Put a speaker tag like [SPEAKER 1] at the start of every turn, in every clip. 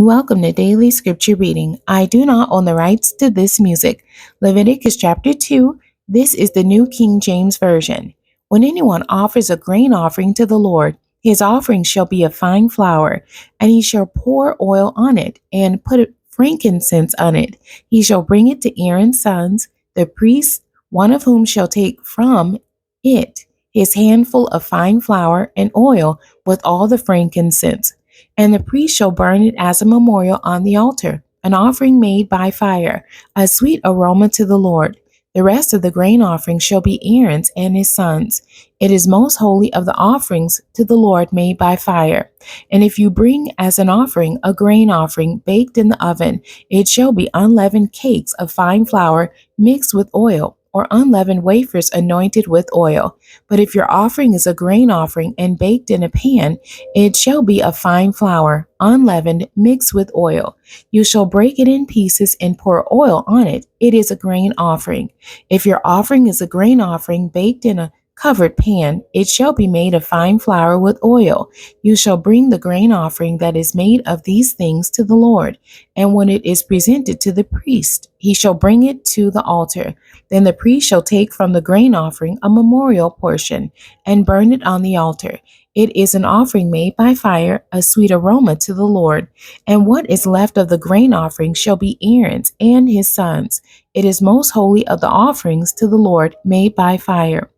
[SPEAKER 1] Welcome to Daily Scripture Reading. I do not own the rights to this music. Leviticus chapter 2. This is the New King James Version. When anyone offers a grain offering to the Lord, his offering shall be of fine flour, and he shall pour oil on it, and put frankincense on it. He shall bring it to Aaron's sons, the priests, one of whom shall take from it his handful of fine flour and oil with all the frankincense. And the priest shall burn it as a memorial on the altar, an offering made by fire, a sweet aroma to the Lord. The rest of the grain offering shall be Aaron's and his sons. It is most holy of the offerings to the Lord made by fire. And if you bring as an offering a grain offering baked in the oven, it shall be unleavened cakes of fine flour mixed with oil, or unleavened wafers anointed with oil. But if your offering is a grain offering and baked in a pan, it shall be of fine flour, unleavened, mixed with oil. You shall break it in pieces and pour oil on it. It is a grain offering. If your offering is a grain offering baked in a covered pan, it shall be made of fine flour with oil. You shall bring the grain offering that is made of these things to the Lord. And when it is presented to the priest, he shall bring it to the altar. Then the priest shall take from the grain offering a memorial portion and burn it on the altar. It is an offering made by fire, a sweet aroma to the Lord. And what is left of the grain offering shall be Aaron's and his sons. It is most holy of the offerings to the Lord made by fire.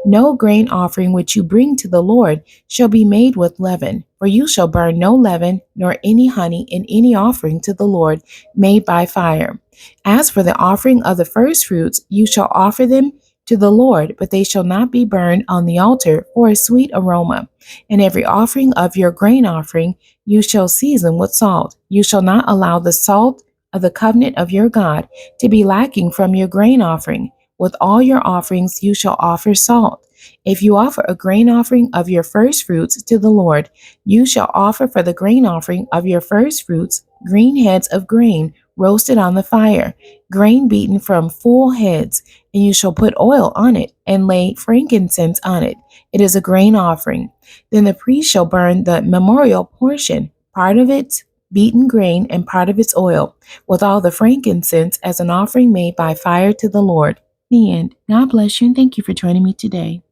[SPEAKER 1] No grain offering which you bring to the Lord shall be made with leaven, for you shall burn no leaven nor any honey in any offering to the Lord made by fire. As for the offering of the firstfruits, you shall offer them to the Lord, but they shall not be burned on the altar for a sweet aroma. And every offering of your grain offering you shall season with salt. You shall not allow the salt of the covenant of your God to be lacking from your grain offering. With all your offerings you shall offer salt. If you offer a grain offering of your firstfruits to the Lord, you shall offer for the grain offering of your firstfruits green heads of grain roasted on the fire, grain beaten from full heads, and you shall put oil on it and lay frankincense on it. It is a grain offering. Then the priest shall burn the memorial portion, part of its beaten grain and part of its oil, with all the frankincense as an offering made by fire to the Lord. The end. God bless you and thank you for joining me today.